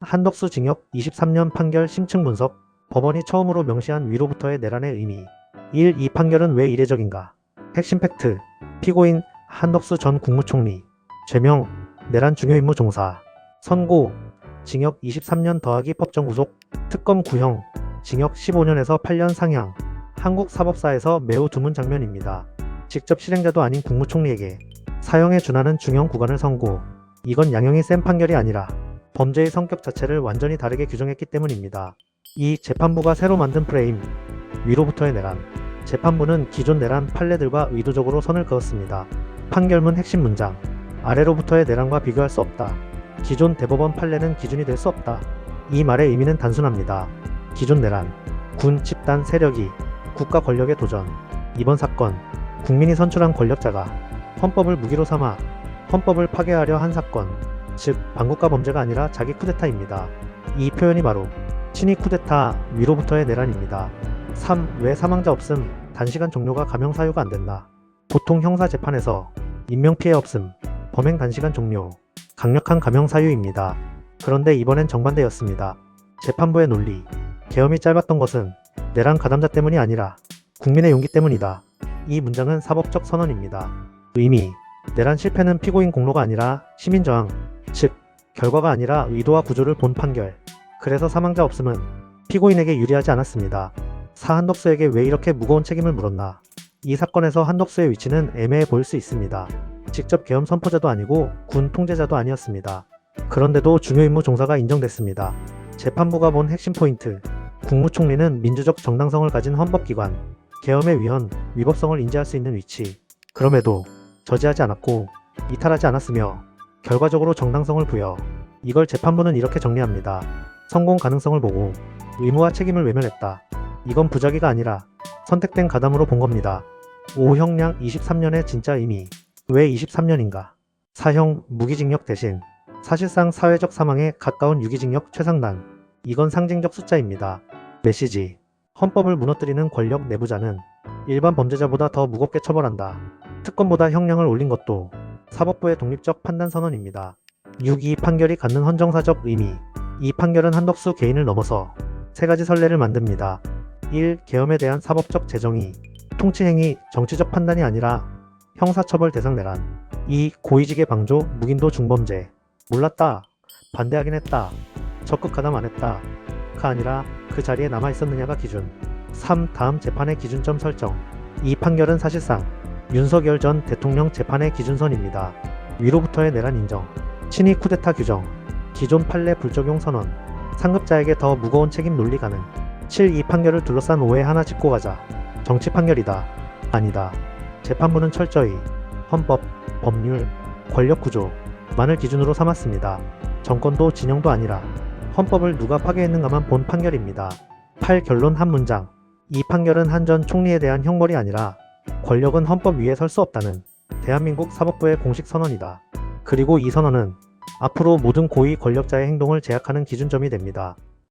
한덕수 징역 23년 판결 심층 분석. 법원이 처음으로 명시한 위로부터의 내란의 의미. 1. 이 판결은 왜 이례적인가? 핵심 팩트. 피고인 한덕수 전 국무총리. 죄명 내란 중요임무 종사. 선고 징역 23년 더하기 법정 구속. 특검 구형 징역 15년에서 8년 상향. 한국 사법사에서 매우 드문 장면입니다. 직접 실행자도 아닌 국무총리에게 사형에 준하는 중형 구간을 선고. 이건 양형이 센 판결이 아니라 범죄의 성격 자체를 완전히 다르게 규정했기 때문입니다. 이 재판부가 새로 만든 프레임. 위로부터의 내란. 재판부는 기존 내란 판례들과 의도적으로 선을 그었습니다. 판결문 핵심 문장. 아래로부터의 내란과 비교할 수 없다. 기존 대법원 판례는 기준이 될 수 없다. 이 말의 의미는 단순합니다. 기존 내란. 군, 집단, 세력이 국가 권력에 도전. 이번 사건. 국민이 선출한 권력자가 헌법을 무기로 삼아 헌법을 파괴하려 한 사건. 즉 반국가 범죄가 아니라 자기 쿠데타입니다. 이 표현이 바로 친위 쿠데타 위로부터의 내란입니다. 3. 왜 사망자 없음, 단시간 종료가 감형 사유가 안 된다. 보통 형사 재판에서 인명피해 없음, 범행 단시간 종료, 강력한 감형 사유입니다. 그런데 이번엔 정반대였습니다. 재판부의 논리. 계엄이 짧았던 것은 내란 가담자 때문이 아니라 국민의 용기 때문이다. 이 문장은 사법적 선언입니다. 의미. 내란 실패는 피고인 공로가 아니라 시민 저항, 즉 결과가 아니라 의도와 구조를 본 판결. 그래서 사망자 없음은 피고인에게 유리하지 않았습니다. 한덕수에게 왜 이렇게 무거운 책임을 물었나? 이 사건에서 한덕수의 위치는 애매해 보일 수 있습니다. 직접 계엄 선포자도 아니고 군 통제자도 아니었습니다. 그런데도 중요임무 종사가 인정됐습니다. 재판부가 본 핵심 포인트. 국무총리는 민주적 정당성을 가진 헌법기관, 계엄의 위헌, 위법성을 인지할 수 있는 위치. 그럼에도 저지하지 않았고 이탈하지 않았으며 결과적으로 정당성을 부여. 이걸 재판부는 이렇게 정리합니다. 성공 가능성을 보고 의무와 책임을 외면했다. 이건 부작위가 아니라 선택된 가담으로 본 겁니다. 5. 형량 23년의 진짜 의미. 왜 23년인가? 사형, 무기징역 대신 사실상 사회적 사망에 가까운 유기징역 최상단. 이건 상징적 숫자입니다. 메시지. 헌법을 무너뜨리는 권력 내부자는 일반 범죄자보다 더 무겁게 처벌한다. 특검보다 형량을 올린 것도 사법부의 독립적 판단 선언입니다. 6. 이 판결이 갖는 헌정사적 의미. 이 판결은 한덕수 개인을 넘어서 세 가지 선례를 만듭니다. 1. 계엄에 대한 사법적 재정의. 통치행위, 정치적 판단이 아니라 형사처벌 대상 내란. 2. 고의직의 방조, 무긴도 중범죄. 몰랐다, 반대하긴 했다, 적극 가담 안 했다 가 아니라 그 자리에 남아있었느냐가 기준. 3. 다음 재판의 기준점 설정. 이 판결은 사실상 윤석열 전 대통령 재판의 기준선입니다. 위로부터의 내란 인정. 친위 쿠데타 규정. 기존 판례 불적용 선언. 상급자에게 더 무거운 책임 논리 가능. 7. 이 판결을 둘러싼 오해 하나 짚고 가자. 정치 판결이다. 아니다. 재판부는 철저히 헌법, 법률, 권력 구조 만을 기준으로 삼았습니다. 정권도 진영도 아니라 헌법을 누가 파괴했는가만 본 판결입니다. 8. 결론 한 문장. 이 판결은 한 전 총리에 대한 형벌이 아니라 권력은 헌법 위에 설 수 없다는 대한민국 사법부의 공식 선언이다. 그리고 이 선언은 앞으로 모든 고위 권력자의 행동을 제약하는 기준점이 됩니다.